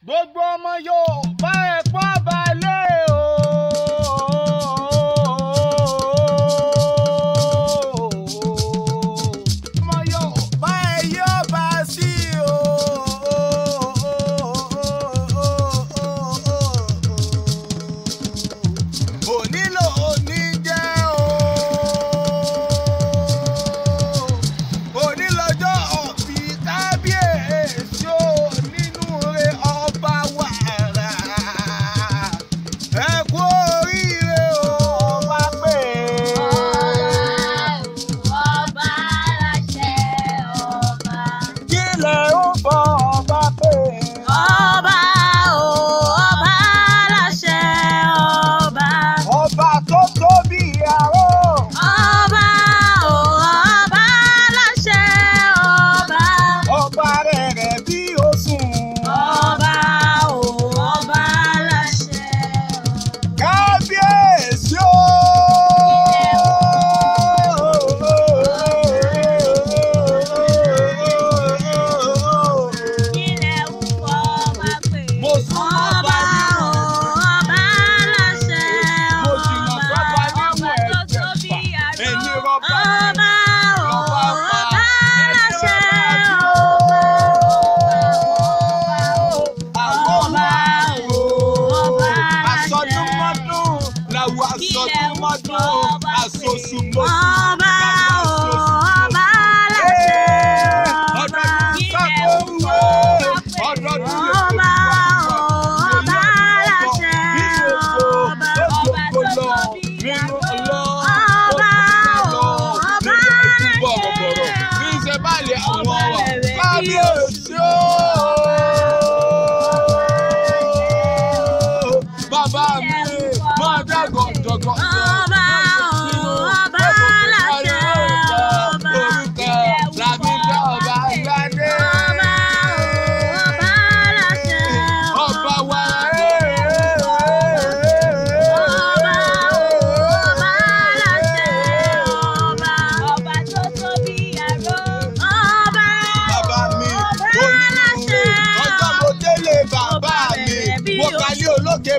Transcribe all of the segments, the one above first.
gbogbo ọmọ Yorùbá ẹ pọ́ balẹ̀ o. ọmọ Yorùbá ẹ yóò bá sí o. onílò òní jẹ́ o. onílọ́jọ́ ọ̀bí kábíyèsí o.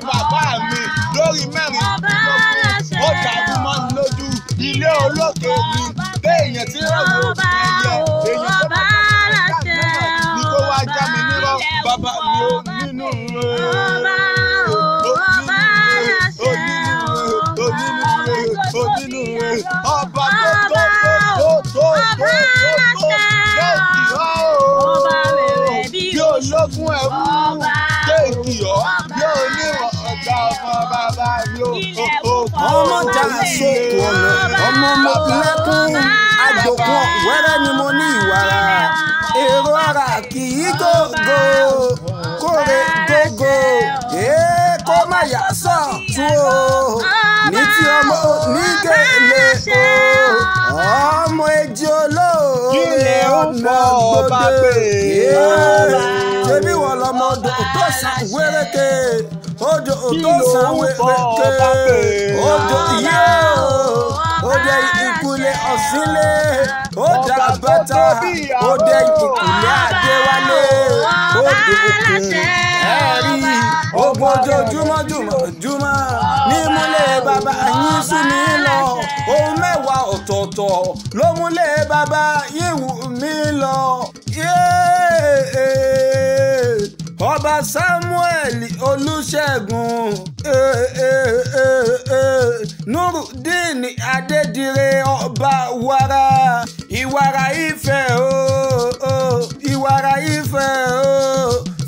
Bàbá mi lórí mẹ́rin ó dàrú mọ́ mi lójú ilé olókè mi béèyàn tí ó wò ẹyẹ èèyàn tó bá jẹ́ ní kó wá já mi nírọ́ bàbá mi ò nínú onínú ọba tó bí ológun ẹrú kéèkì ọ́ bí oníwọ̀n ọ̀gá ọmọ bàbá mi ò. ọmọ jà sóko ọ̀nà ọmọ mo lẹ́kún àjòkun wẹ́rẹ́ ni mo ní ìwàrà èrò ara kì í gògó kórè gógó kó má yà sọ̀tún o ní tí ọmọ onígèlè o ọmọ èjì olóore ọ̀nà gbòde ṣebí wọn lọmọ odò tó sàn wéréke odò tó sàn wéréke odò yé odò ìkúlẹ̀ ọ̀sìnlẹ̀ odò àbáta odò ìkúlẹ̀ àdéwálé odò òkun ẹ̀rí ogun ojoojúmọ́ jùmọ̀ ní múlẹ̀ bàbá yín sún mi lọ ohun mẹ́wàá ọ̀tọ̀ọ̀tọ̀ ló múlẹ̀ bàbá yín wù mí lọ. Ọba Samuel Olúṣẹ́gun Nurudeen Adédire ọba wàrà ìwàrà Ifẹ̀ ìwàrà Ifẹ̀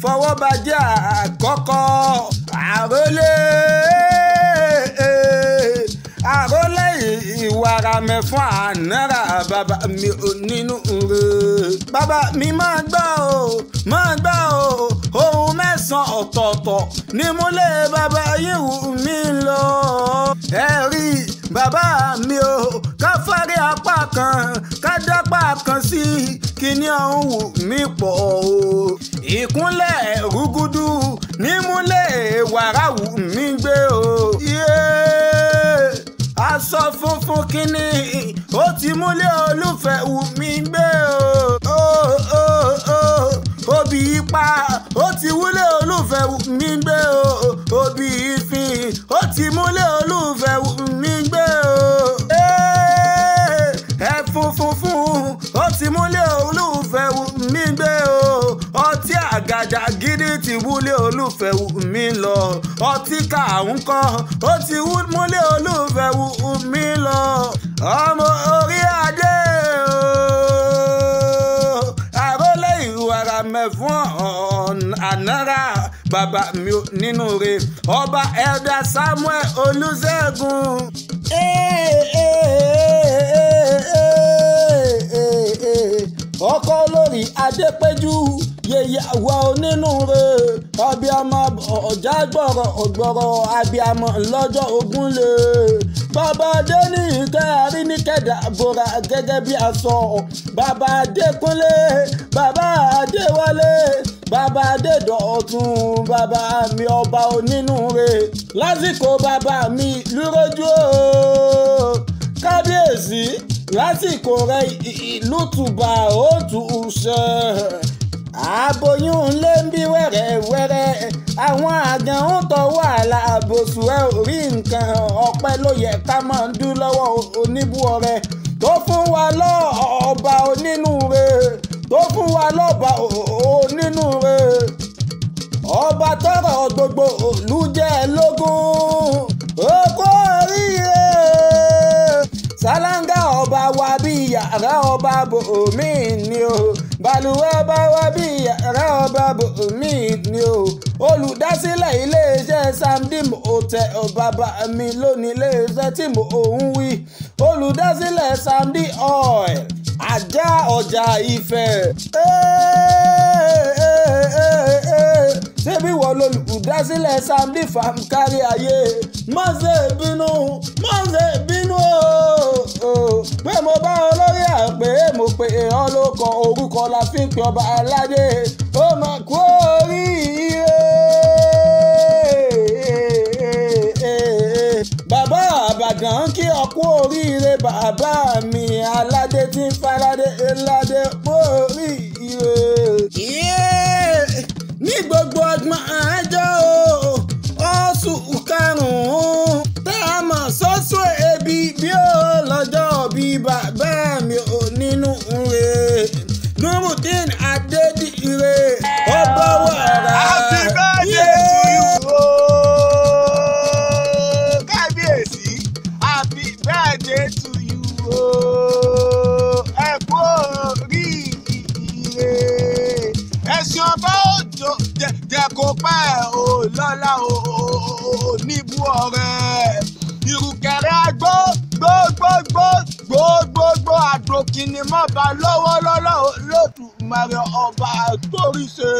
fọwọ́bàjẹ́ àkọ́kọ́ àrólé ìwàrà mẹ́fà náírà bàbá mi ò nínú rẹ̀. bàbá mi máa gbọ́ o ohun mẹ́sàn-án ọ̀tọ̀ọ̀tọ̀ ni mo lé bàbá yín wù mí lọ. ẹ rí bàbá mi o ká fárí apá kan ká dápá kan sí kíní ọ̀hún wù mí pọ̀ o. ìkúnlẹ̀ rúgúdú ní múlẹ̀ wàrà wù mí gbé o. aṣọ funfun kínní ó ti múlẹ̀ olúfẹ́ wù mí gbé o. obì ipa ó ti wúlẹ̀ olúfẹ́ olùfẹ́ mi gbé o òbí ìfín ó ti múlé olùfẹ́ mi gbé o. ẹ̀fún funfun ó ti múlé olùfẹ́ mi gbé o. ọtí àgàjà gidi ti wúlé olùfẹ́ mi lọ. ọtí kàún kọ́ ó ti múlé olùfẹ́ mi lọ. ọmọ orí adé o àrólé ìwàrà mẹ́fún ànára bàbá mi ò nínú rẹ̀ ọba Elda Samuel Olúṣẹ́gun. ọkọ olórí Adépẹ́jú yèyà wa onínúure abiyamọ ọjà gbọ̀rọ̀ abiyamọ lọ́jọ́ Ògúnlé. bàbá Adéníkẹ́ Àríníkẹ́dà bora gẹ́gẹ́ bí aṣọ. bàbá Adékúnlé bàbá Adéwálé bàbá Adédọ̀tun bàbá mi ọba onínúure. lásìkò bàbá mi lúrójú o kábíyèsí lásìkò rẹ̀ ìlú tùbà ó tù ú ṣe. aboyún lé ń bí wẹ́rẹ́wẹ́rẹ́ àwọn àgàn ń tọwọ́ àlà àbòsù ẹ̀ orí nǹkan ọpẹ́ ló yẹ ká máa ń dún lọ́wọ́ oníbú ọrẹ tó fún wa lọ́ọ̀ba onínúure tó fún wa lọ́ọ̀ba onínúure. ọba tọrọ gbogbo òlú jẹ́ lógún ó kó oríire. sálángà ọba wa bí yàrá ọba bòmí ni o. balùwẹ̀ ọba wa bí yàrá ọba bòmí ni o. olùdásílẹ̀ iléeṣẹ́ Samdim Hotel bàbá mi lónìí iléeṣẹ́ tí mò ń wí. olùdásílẹ̀ Samdi Oil ajá ọjà Ifẹ̀. ṣébí wọ́n lolùdásílẹ̀ Samdi Farm kárí ayé. má ṣe bínú o pé mo bá olórí àpè mo pè ọ́ lóko orúkọ la fi ń pe ọba aládé ó mà kú oríire. bàbá àbàdàn kí ọ kú oríire bàbá mi aládé tí ń faládé aládé kú oríire. ní gbogbo ọgbọ̀n ẹjọ́ oṣù karùn-ún tá a mọ̀ sọ́sọ́ ebi bí ó lọ́jọ́ bí bàbá mi ò nínú rẹ̀ Nurudeen Adédire ọba wàrà. Happy birthday to you o kábíyèsí happy birthday to you o ẹ kú oríire ẹ̀sìn ọba òjò jẹ́ kó pẹ́ o lọ́la o níbú ọ̀rẹ́ ìrùkẹ̀rẹ̀ àgbó gbogbogbò àdókìní mọ́ba lọ́wọ́lọ́lọ́ Olódùmarè ọba torí ṣe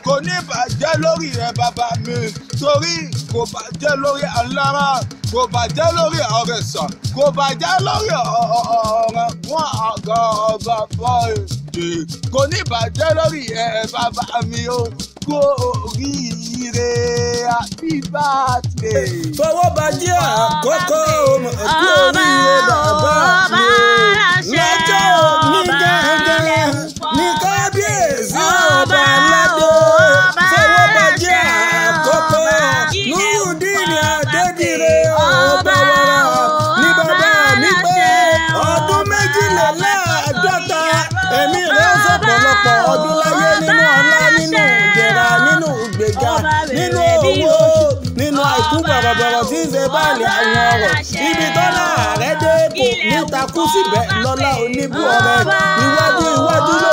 kò ní bàjẹ́ lórí rẹ̀ bàbá mi torí kò bàjẹ́ lórí alára kò bàjẹ́ lórí ọ̀rẹ́sà kò bàjẹ́ lórí ọ̀rẹ́ wọn àgọ́ ọba bọ́ọ̀dì kò ní bàjẹ́ lórí ẹ̀ bàbá mi o kú oríire happy birthday. fọwọ́ bàjẹ́ àkọ́kọ́ kú oríire bàbá mi lọ́jọ́ ní gángan ní kábíyèsí ọba aládé fọwọ́ bàjẹ́ àkọ́kọ́ Nurudeen Adédire ọba wàrà ní bàbá mi pé ọdún méjìléláàádọ́ta ẹ̀mí rẹ̀ sọ̀pọ̀lọpọ̀ ọdún láyé nínú ọlá nínú ìdẹ̀ra nínú ìgbéga nínú owó nínú àìkú bọ̀rọ̀bọ̀rọ̀ tí ń ṣe báàlì àwọn ọ̀rọ̀ ibi tọ́lá rẹ̀ dé kò ní takú síbẹ̀ lọ́lá oníbú ọ̀rẹ́ iwájú ló